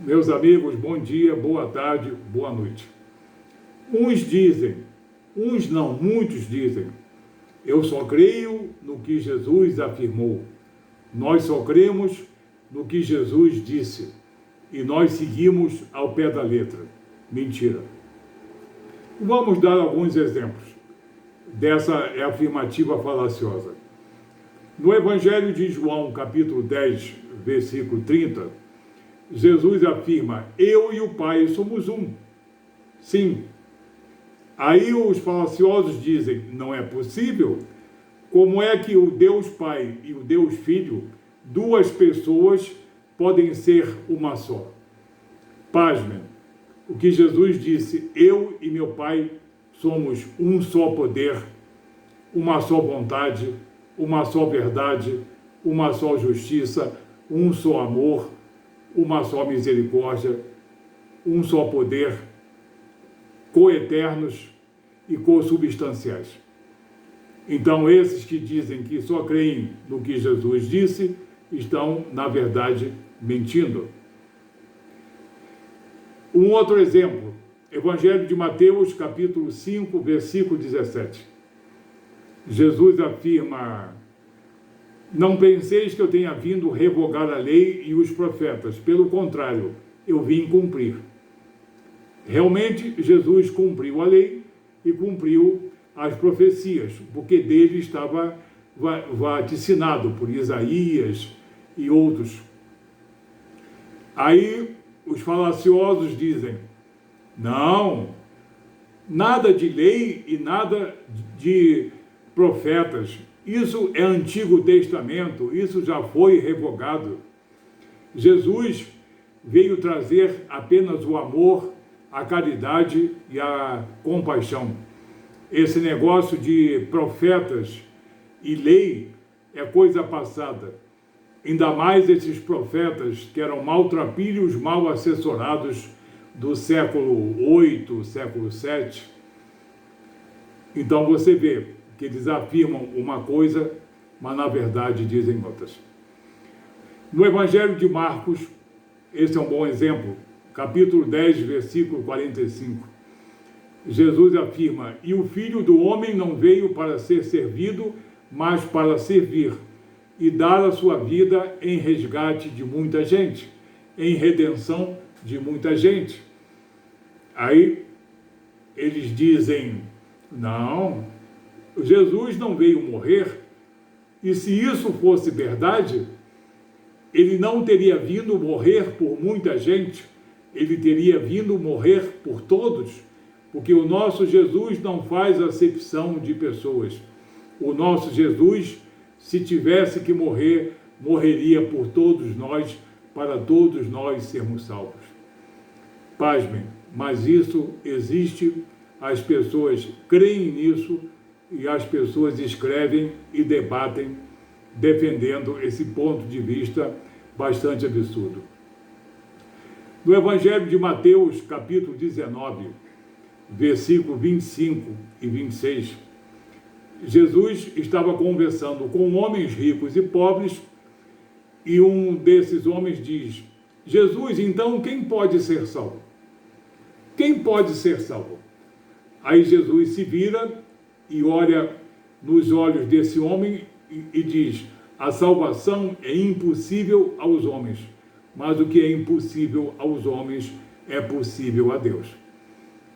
Meus amigos, bom dia, boa tarde, boa noite. Uns dizem, uns não, muitos dizem, eu só creio no que Jesus afirmou. Nós só cremos no que Jesus disse e nós seguimos ao pé da letra. Mentira. Vamos dar alguns exemplos dessa afirmativa falaciosa. No Evangelho de João, capítulo 10, versículo 30, Jesus afirma, eu e o Pai somos um. Sim. Aí os falaciosos dizem, não é possível? Como é que o Deus Pai e o Deus Filho, duas pessoas, podem ser uma só? Pasmem, o que Jesus disse, eu e meu Pai somos um só poder, uma só vontade, uma só verdade, uma só justiça, um só amor, uma só misericórdia, um só poder, coeternos e consubstanciais. Então, esses que dizem que só creem no que Jesus disse, estão, na verdade, mentindo. Um outro exemplo, Evangelho de Mateus, capítulo 5, versículo 17. Jesus afirma, não penseis que eu tenha vindo revogar a lei e os profetas, pelo contrário, eu vim cumprir. Realmente, Jesus cumpriu a lei e cumpriu as profecias, porque dele estava vaticinado por Isaías e outros. Aí, os falaciosos dizem, não, nada de lei e nada de profetas, isso é Antigo Testamento, isso já foi revogado. Jesus veio trazer apenas o amor, a caridade e a compaixão. Esse negócio de profetas e lei é coisa passada. Ainda mais esses profetas que eram maltrapilhos, mal assessorados do século VIII, século VII. Então você vê que eles afirmam uma coisa, mas na verdade dizem outras. No Evangelho de Marcos, esse é um bom exemplo, capítulo 10, versículo 45. Jesus afirma, e o Filho do Homem não veio para ser servido, mas para servir, e dar a sua vida em resgate de muita gente, em redenção de muita gente. Aí eles dizem, não, Jesus não veio morrer, e se isso fosse verdade, ele não teria vindo morrer por muita gente, ele teria vindo morrer por todos, porque o nosso Jesus não faz acepção de pessoas. O nosso Jesus, se tivesse que morrer, morreria por todos nós, para todos nós sermos salvos. Pasmem, mas isso existe, as pessoas creem nisso, e as pessoas escrevem e debatem, defendendo esse ponto de vista bastante absurdo. No Evangelho de Mateus, capítulo 19, versículo 25 e 26, Jesus estava conversando com homens ricos e pobres, e um desses homens diz, Jesus, então quem pode ser salvo? Quem pode ser salvo? Aí Jesus se vira e olha nos olhos desse homem e diz, a salvação é impossível aos homens, mas o que é impossível aos homens é possível a Deus.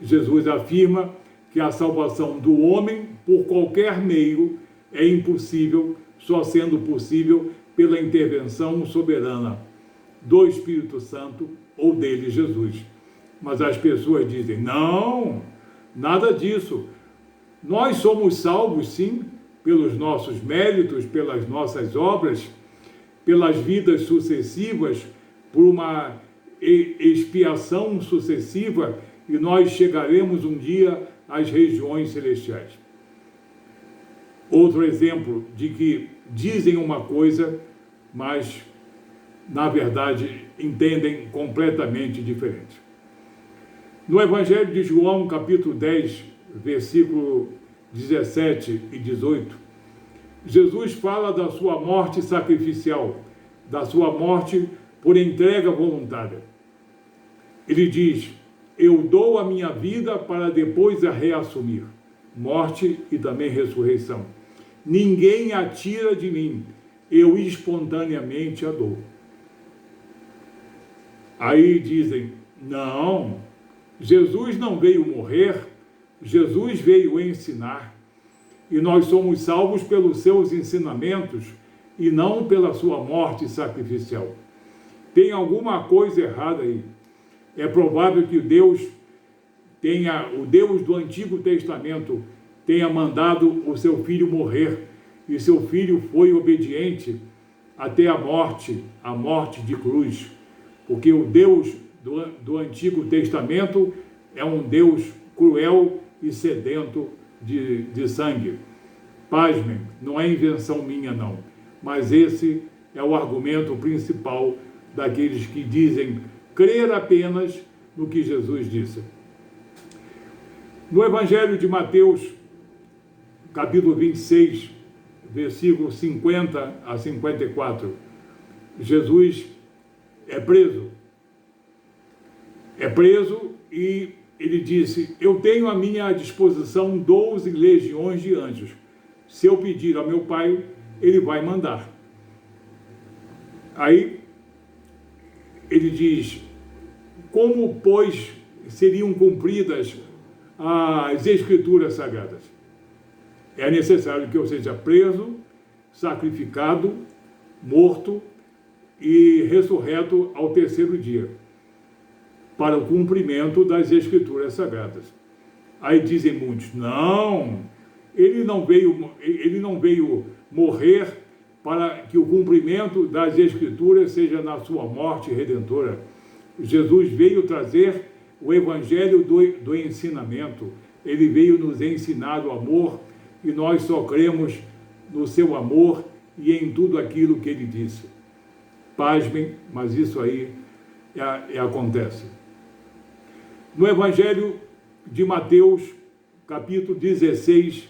Jesus afirma que a salvação do homem, por qualquer meio, é impossível, só sendo possível pela intervenção soberana do Espírito Santo ou dele, Jesus. Mas as pessoas dizem, não, nada disso. Nós somos salvos, sim, pelos nossos méritos, pelas nossas obras, pelas vidas sucessivas, por uma expiação sucessiva, e nós chegaremos um dia às regiões celestiais. Outro exemplo de que dizem uma coisa, mas, na verdade, entendem completamente diferente. No Evangelho de João, capítulo 10, versículo 17 e 18, Jesus fala da sua morte sacrificial, da sua morte por entrega voluntária. Ele diz: eu dou a minha vida para depois a reassumir. Morte e também ressurreição. Ninguém a tira de mim, eu espontaneamente a dou. Aí dizem: não, Jesus não veio morrer, Jesus veio ensinar. E nós somos salvos pelos seus ensinamentos e não pela sua morte sacrificial. Tem alguma coisa errada aí. É provável que o Deus do Antigo Testamento tenha mandado o seu filho morrer, e seu filho foi obediente até a morte de cruz. Porque o Deus do Antigo Testamento é um Deus cruel e sedento de sangue. Pasmem, não é invenção minha não, mas esse é o argumento principal daqueles que dizem crer apenas no que Jesus disse. No Evangelho de Mateus, capítulo 26, versículos 50 a 54, Jesus é preso. É preso e ele disse: eu tenho à minha disposição 12 legiões de anjos. Se eu pedir ao meu Pai, ele vai mandar. Aí ele diz: como, pois, seriam cumpridas as Escrituras Sagradas? É necessário que eu seja preso, sacrificado, morto e ressurreto ao terceiro dia, para o cumprimento das Escrituras Sagradas. Aí dizem muitos: não, ele não veio morrer para que o cumprimento das Escrituras seja na sua morte redentora. Jesus veio trazer o Evangelho do ensinamento. Ele veio nos ensinar o amor e nós só cremos no seu amor e em tudo aquilo que ele disse. Pasmem, mas isso aí acontece. No Evangelho de Mateus, capítulo 16,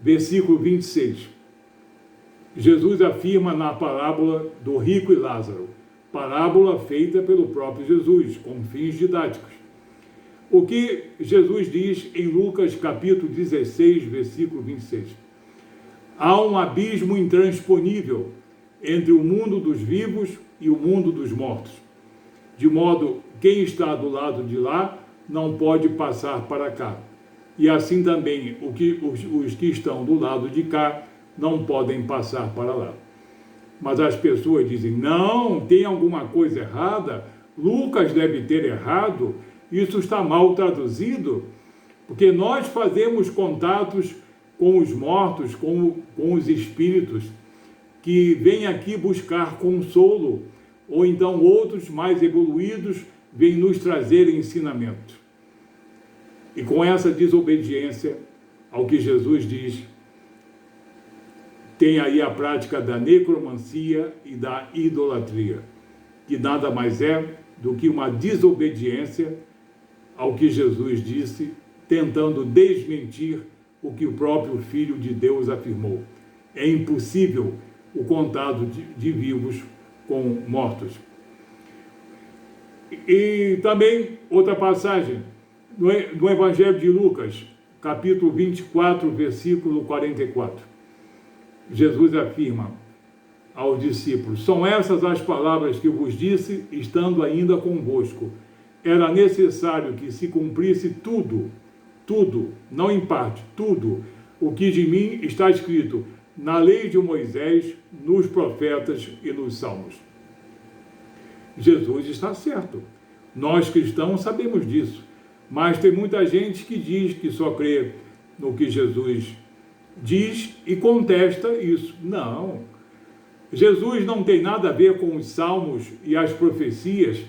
versículo 26, Jesus afirma na parábola do rico e Lázaro, parábola feita pelo próprio Jesus, com fins didáticos. O que Jesus diz em Lucas, capítulo 16, versículo 26? Há um abismo intransponível entre o mundo dos vivos e o mundo dos mortos, de modo quem está do lado de lá não pode passar para cá. E assim também os que estão do lado de cá não podem passar para lá. Mas as pessoas dizem: não, tem alguma coisa errada, Lucas deve ter errado, isso está mal traduzido, porque nós fazemos contatos com os mortos, com os espíritos, que vêm aqui buscar consolo, ou então outros mais evoluídos vêm nos trazer ensinamento. E com essa desobediência ao que Jesus diz, tem aí a prática da necromancia e da idolatria, que nada mais é do que uma desobediência ao que Jesus disse, tentando desmentir o que o próprio Filho de Deus afirmou. É impossível o contato de vivos com mortos. E também outra passagem, no Evangelho de Lucas, capítulo 24, versículo 44. Jesus afirma aos discípulos: são essas as palavras que eu vos disse, estando ainda convosco. Era necessário que se cumprisse tudo, não em parte, tudo, o que de mim está escrito na lei de Moisés, nos profetas e nos salmos. Jesus está certo. Nós cristãos sabemos disso. Mas tem muita gente que diz que só crê no que Jesus diz e contesta isso. Não. Jesus não tem nada a ver com os salmos e as profecias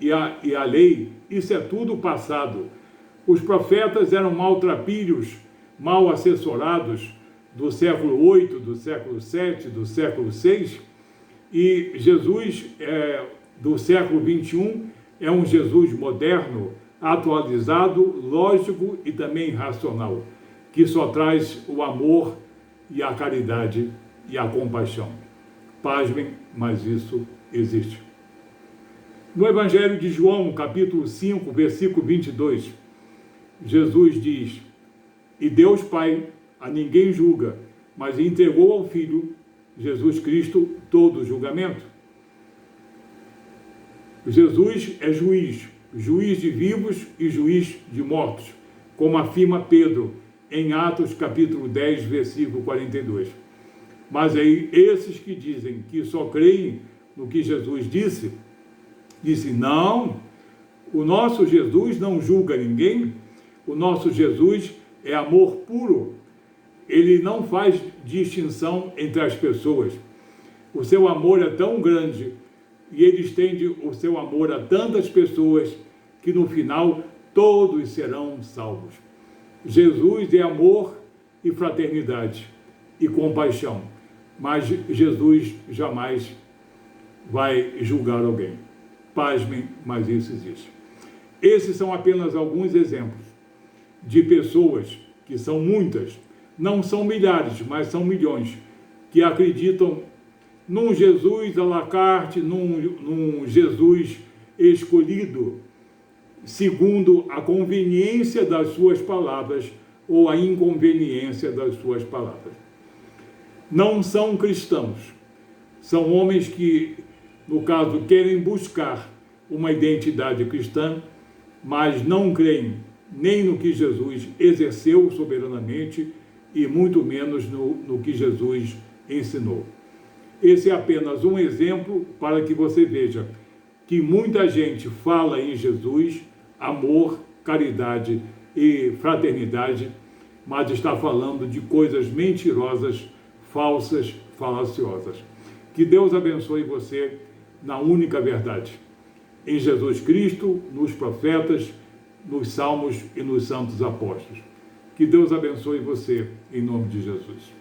e a lei. Isso é tudo passado. Os profetas eram maltrapilhos, mal assessorados do século 8, do século 7, do século 6, e Jesus do século 21 é um Jesus moderno, atualizado, lógico e também racional, que só traz o amor e a caridade e a compaixão. Pasmem, mas isso existe. No Evangelho de João, capítulo 5, versículo 22, Jesus diz: e Deus Pai a ninguém julga, mas entregou ao Filho, Jesus Cristo, todo o julgamento. Jesus é juiz, juiz de vivos e juiz de mortos, como afirma Pedro em Atos capítulo 10, versículo 42. Mas aí esses que dizem que só creem no que Jesus disse não, o nosso Jesus não julga ninguém, o nosso Jesus é amor puro, ele não faz distinção entre as pessoas. O seu amor é tão grande e ele estende o seu amor a tantas pessoas que no final todos serão salvos. Jesus é amor e fraternidade e compaixão, mas Jesus jamais vai julgar alguém. Pasmem, mas isso existe. Esses são apenas alguns exemplos de pessoas, que são muitas, não são milhares, mas são milhões, que acreditam num Jesus à la carte, num Jesus escolhido, segundo a conveniência das suas palavras ou a inconveniência das suas palavras. Não são cristãos, são homens que, no caso, querem buscar uma identidade cristã, mas não creem nem no que Jesus exerceu soberanamente e muito menos no que Jesus ensinou. Esse é apenas um exemplo para que você veja que muita gente fala em Jesus, amor, caridade e fraternidade, mas está falando de coisas mentirosas, falsas, falaciosas. Que Deus abençoe você na única verdade, em Jesus Cristo, nos profetas, nos salmos e nos santos apóstolos. Que Deus abençoe você, em nome de Jesus.